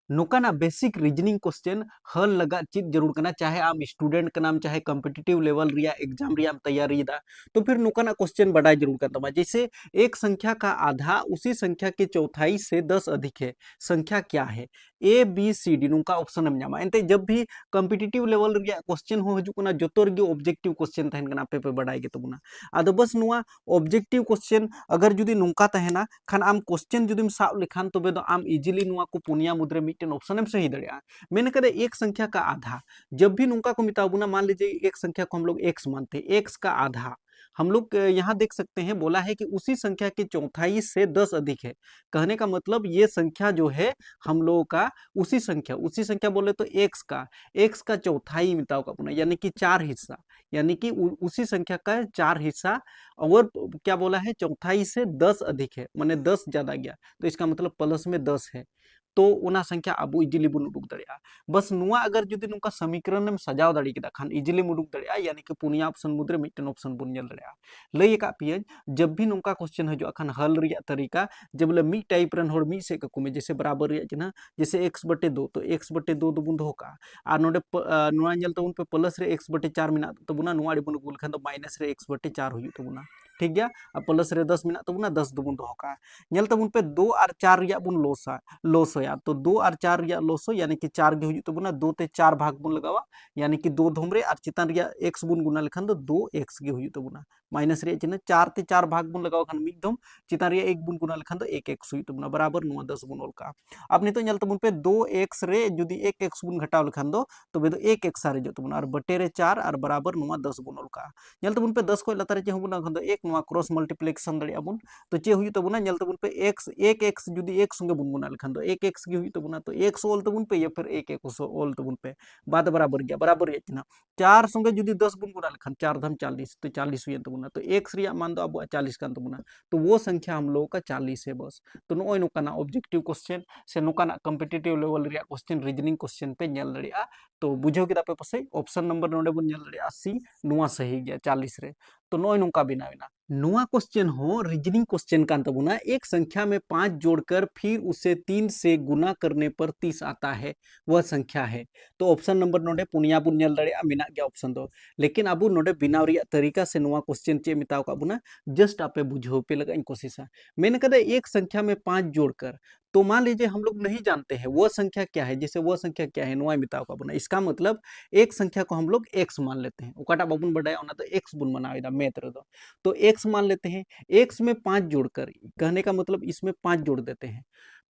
नोकाना basic reasoning question हल लगा चीज जरूर करना, चाहे आप स्टूडेंट का नाम चाहे कॉम्पिटिटिव लेवल रिया एग्जाम रिया तैयारी दा, तो फिर नोकाना क्वेश्चन बढ़ाई जरूर करता। जैसे एक संख्या का आधा उसी संख्या के चौथाई से 10 अधिक है, संख्या क्या है? ए बी सी डी नोका ऑप्शन हम नामा एंते जब भी कॉम्पिटिटिव लेवल रिया क्वेश्चन हो हजुकना जोतो रगे ऑब्जेक्टिव क्वेश्चन तहन कना पे बढ़ाई गे तबना। आदो बस नुआ ऑब्जेक्टिव क्वेश्चन अगर जुदी नोका तहना खान आम क्वेश्चन जुदीम साब लेखान तबे दो आम इजीली नुआ को पुनिया मुद्रे मिटन ऑप्शन में सही दड़िया। मैंने कहा एक संख्या का आधा, जब भी नुका को मिताबुना मान लीजिए एक संख्या को हम लोग एक्स मानते हैं, एक्स का आधा हम लोग यहाँ देख सकते हैं, बोला है कि उसी संख्या के चौथाई से 10 अधिक है। कहने का मतलब ये संख्या जो है हम लोगों का उसी संख्या बोले तो एक्स का चौथाई मिताओ का पुनः यानी कि 4 हिस्सा, यानी कि उसी संख्या का 4 हिस्सा, और क्या बोला है चौथाई से 10 अधिक है, माने 10 ज्यादा गया, तो इसका मतलब प्लस में 10 है, तो उना संख्या अब इजिली बुन उडुक दड़िया। बस नुआ अगर जुदी नुका समीकरण में सजाव दाड़ी केदा खान इजिली उडुक दड़िया, यानी कि पुनिया ऑप्शन मुद्रे मिटन ऑप्शन बुन जल दड़िया। लई का पियन जब भी नुका क्वेश्चन हजो खान हल रिया तरीका जब ले मी टाइप रन होड़ मी से का कुमे जैसे बराबर रिया चिन्ह जैसे x/2 तो x/2 दो बुन होका आ नोडे नुआ जल तबुन पे प्लस रे x/4 मिना तबुना नुआ डी बुन गुल खान तो माइनस रे x/4 हुई तबुना, ठीक गया। आ प्लस रे 10 मिना तबुना 10 दो बुन होका जल तबुन पे 2 और 4 रिया बुन लोस होया, तो 2 और 4 रिया लोस हो यानी कि 4 गे हुई तबुना 2 ते 4 भाग बुन लगावा, यानी कि 2 धुमरे और चितान रिया x बुन गुना लेखान तो 2x गे हुई तबुना माइनस रे चिन्ह 4 ते 4 भाग बुन लगावा खान मिद धम चितान रिया 1 बुन गुना लेखान तो 1x हुई तबुना बराबर नुआ 10 बुन ओलका। अब नितो जल तबुन पे 2x रे जुदी 1x बुन घटाव लेखान दो तबे दो 1x सारे जो तबुना और बटे रे 4 और बराबर नुआ 10 बुन ओलका। जल तबुन पे 10 को लतारे चे हबुना खान दो 1 नुआ क्रॉस मल्टीप्लिकेशन दड़िया बुन, तो चे हुई तबुना जल तबुन पे x 1x जुदी 1 संगे बुन गुना लेखान दो 1x गे हुई तबुना, तो 1 ओल तबुन पे या फिर 1 ओल तबुन पे बाद बराबर गया बराबर ये चिन्ह 4 संगे जुदी 10 बुन गुना लेखान 4 धम 40 तो 40 हुई तबुना, तो x रिया मान दो अब 40 कान तबुना, तो वो संख्या हम लोगों का 40 है बस। तो नोय नुकाना ऑब्जेक्टिव क्वेश्चन से नुकाना कॉम्पिटिटिव लेवल रिया क्वेश्चन रीजनिंग क्वेश्चन पे नेल दड़िया। तो बुझो किदा पे पसे ऑप्शन नंबर नोडे बुन नेल दड़िया सी नुआ सही गया 40 रे। तो नोय नुका बिना बिना नुआ क्वेश्चन हो रीजनिंग क्वेश्चन कान तबुना एक संख्या में 5 जोड़कर फिर उसे 3 से गुना करने पर 30 आता है, वह संख्या है। तो ऑप्शन नंबर नोडे पुनिया बुन नेल दड़िया मिना गया ऑप्शन दो, लेकिन अब नोडे बिनाव रिया तरीका से नुआ क्वेश्चन चे मिताव का बुना जस्ट आपे बुझो पे लगा कोशिश है। मैंने कहा एक संख्या में 5 जोड़कर, तो मान लीजिए हम लोग नहीं जानते हैं वह संख्या क्या है, जैसे वह संख्या क्या है नुआ मिताव का बुना, इसका मतलब एक संख्या को हम लोग x मान लेते हैं, उकाटा बाबुन बढ़ाया होना तो x बुन बनावेदा मैथ रे दो, तो x मान लेते हैं, x में 5 जोड़कर, कहने का मतलब इसमें 5 जोड़ देते हैं,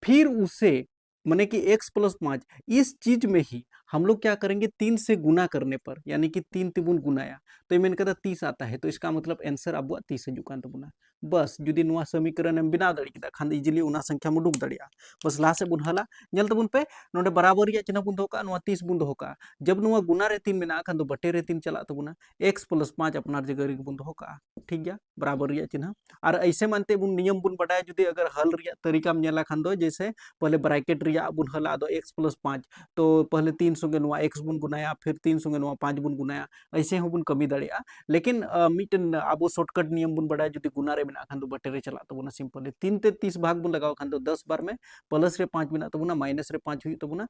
फिर उसे माने कि x + 5 इस चीज में ही हम लोग क्या करेंगे 3 से गुना करने पर, यानी कि 3 तिगुन गुनाया तो मैंने कहा 30 आता है, तो इसका मतलब आंसर अब 30 जुकान तबुना। बस जुदी नुआ समीकरण में बिना दड़ी किदा खान इजिली उना संख्या में उडुक दड़िया। बस ला से बुन हला जल तबुन पे नोडे बराबर या चिन्ह बुन दोका नुआ 30 बुन दोका, जब नुआ गुना रे 3 मेना खान तो बटे रे 3 चला तबुना x + 5 अपनार जगह रे बुन दोका, ठीक गया बराबर या चिन्ह। और ऐसे मानते बुन नियम बुन बढ़ाया जुदी अगर हल रिया तरीका में नेला खान दो, जैसे पहले ब्रैकेट रिया बुन हला दो x + 5, तो पहले 3 संगे नुआ x बुन गुनाया फिर 3 संगे नुआ 5 बुन गुनाया, ऐसे हो बुन कमी दड़िया। लेकिन मिटन अब शॉर्टकट नियम बुन बढ़ाया जुदी गुना रे मेना खान दो बटे रे चला तबुना सिंपल 3 ते 30 भाग बुन लगाव खान दो 10 बार में प्लस रे 5 मेना तबुना माइनस रे 5 हुई तबुना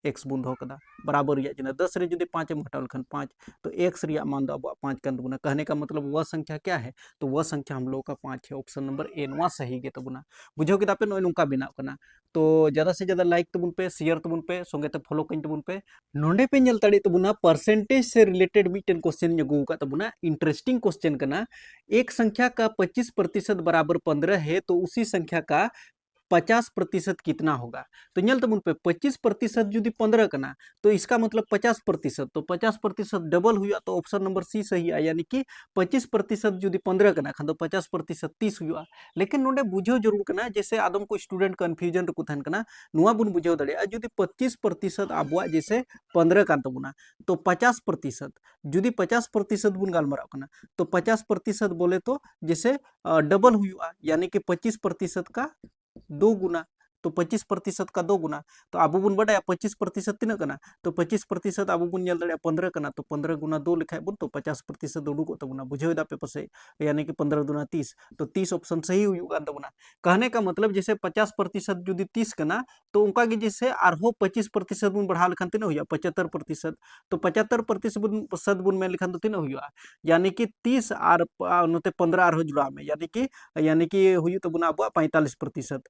x बुन दो कदा बराबर रिया चिन्ह 10 रे जुदी 5 हटाव लखन 5, तो x रिया मान दो अब 5 कान तबुना, कहने का मतलब वह संख्या क्या है, तो वह संख्या हम लोग का 5 है, ऑप्शन नंबर ए नुआ सही गे तबुना। बुझो कि तापे नोय नुका बिना कना, तो ज्यादा से ज्यादा लाइक तबुन पे शेयर तबुन पे संगे ते फॉलो कइन तबुन पे। नोंडे पे नेल ताड़ी तबुना परसेंटेज से रिलेटेड मिटन क्वेश्चन जगू का तबुना इंटरेस्टिंग क्वेश्चन कना। एक संख्या का 25% बराबर 15 है, तो उसी संख्या का 50% कितना होगा, तो नल तबुन पे 25% जुदी 15 कना तो इसका मतलब 50%, तो 50% डबल हुआ तो ऑप्शन नंबर सी सही है, यानी कि 25% जुदी 15 कना खान तो 50% 30 हुआ। लेकिन नोंडे बुझो जरूर कना, जैसे आदम को स्टूडेंट कन्फ्यूजन को थान कना नुआ बुन बुझो दड़िया जुदी 25% आबुआ जैसे 15 कान तबुना, तो 50% जुदी 50% बुन गालमराव कना, तो 50% बोले तो जैसे डबल हुआ, यानी कि 25% का 2 गुना, तो 25% का 2 गुना तो अब बुन बड़ा 25% तीना कना तो 25% अब बुन नेल दड़े 15 कना तो 15 गुना 2 लिखाय बुन तो 50% उडुको तबुना बुझेव दा पे पसे यानी कि 15 दुना 30 तो 30 ऑप्शन सही हुई कान तबुना कहने का मतलब जैसे 50% जुदी 30 कना तो उनका के जैसे आरहो 25% बुन बढ़ा लेखान तीना हुई 75% तो 75% बुन में लिखान तो तीना हुई यानी कि 30 और नोते 15 आरहो जुड़ा में यानी कि हुई तबुना अब 45%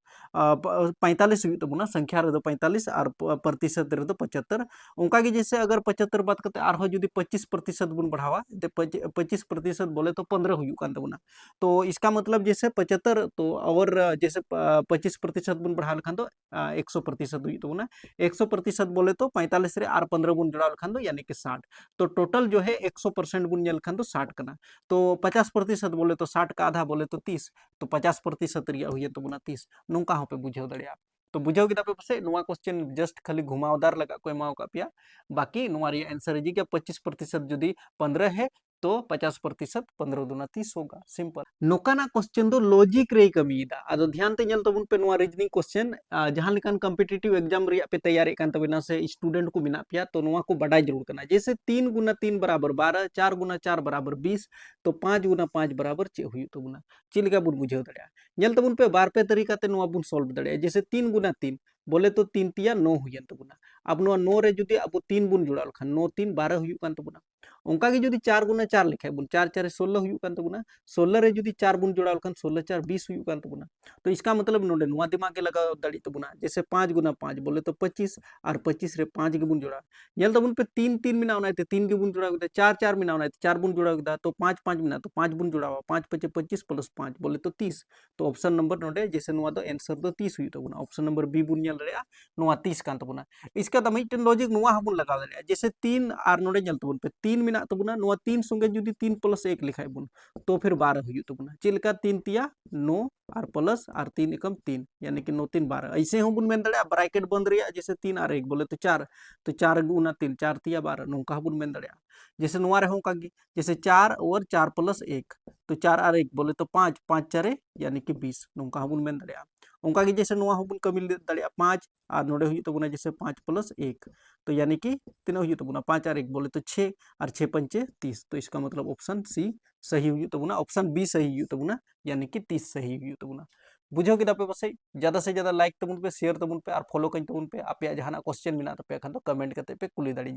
45 हुई तबुना संख्या रे 45 और प्रतिशत रे 75 उनका के जैसे अगर 75 बात करते आरहो जुदी 25% बुन बढ़ावा 25% बोले तो 15 हुई कान तबुना तो इसका मतलब जैसे 75 तो और जैसे 25% बुन बढ़ा लेखान तो 100% हुई तबुना 100% बोले तो 45 रे और 15 बुन जोड़ा लेखान तो यानी कि 60 तो टोटल जो है 100% बुन नेल खान तो 60 कना तो 50% बोले तो 60 का आधा बोले तो 30 तो 50% रिया हुई तो बुना 30 नौका हो पे बुझेव दड़िया तो बुझेव किदा पे पसे नुआ क्वेश्चन जस्ट खाली घुमावदार लगा को एमाव का पिया बाकी नुआ रिया आंसर जी के 25% जदी 15 है तो 50% 15 दुना 30 होगा सिंपल नोकाना क्वेश्चन दो लॉजिक रे कमीदा अदो ध्यान ते तबुन पे नुआ रीजनिंग क्वेश्चन जहां लेकान कॉम्पिटिटिव एग्जाम रिया पे तैयारी कान तबना से स्टूडेंट को बिना पिया तो नुआ को बड़ा जरूर करना जैसे 3 गुना 3 बराबर 12 4 गुना 4 बराबर 20 तो 5 गुना 5 बराबर चे हुई तबुना चिलका बुन बुझेव दड़िया नेल तबुन पे बार पे तरीका ते नुआ बुन सॉल्व दड़िया जैसे 3 गुना 3 बोले तो 3 तिया 9 हुई तबुना अब नुआ 9 रे जुदी अब 3 बुन जुड़ा लखान 9 3 12 हुई कान तबुना उनका के जुदी 4 गुना 4 लिखाय बुन 4 4 16 हुई कान तबुना 16 रे जुदी 4 बुन जुड़ा लखान 16 4 20 हुई कान तबुना तो इसका मतलब नोडे नुआ दिमाग के लगा दड़ी तबुना जैसे 5 गुना 5 बोले तो 25 और 25 रे 5 के बुन जोड़ा नेल तबुन पे 3 3 मिना होना 3 के बुन जोड़ा 4 4 मिना होना 4 बुन जोड़ा तो 5 5 मिना तो 5 बुन जोड़ा 5 5 25 प्लस 5 बोले तो 30 तो ऑप्शन नंबर नोडे जैसे नुआ दो आंसर दो 30 हुई तबुना ऑप्शन नंबर बी बुन नेल दड़िया नुआ 30 कान तबुना इसका द मिटन लॉजिक नुआ हबुन लगा दड़िया जैसे 3 और नोडे नेल तबुन पे 3 मिना तबुना नुआ 3 संगे जुदी 3 प्लस 1 लिखाय बुन तो फिर 12 हुई तबुना चिलका 3 तिया 9 और प्लस और 3 एकम 3 यानी कि 9 3 12 ऐसे हम बुन मेन दड़िया ब्रैकेट बंद रिया जैसे 3 और 1 बोले तो 4 गुना 3 4 तिया 12 नौका बुन मेन दड़िया जैसे नुआ रे हों जैसे 4 और 4 प्लस 1 तो 4 और 1 बोले तो 5 5 4 यानी कि 20 नौका बुन मेन दड़िया उनका की जैसे नुआ बुन कमी दड़िया 5 और नोडे हुई तबुना जैसे 5 प्लस 1 तो यानी कि तीना हुई तबुना 5 और 1 बोले तो 6 और 6 पंचे 30 तो इसका मतलब ऑप्शन सी सही हुई तबुना ऑप्शन बी सही हुई तबुना यानी कि 30 सही हुई तबुना बुझो कि पे पासे ज्यादा से ज्यादा लाइक तबुन पे शेयर तबुन पे और फॉलो कइन तबुन पे आपे जहां क्वेश्चन मिना तपे खान तो कमेंट करते पे कुली दाड़ी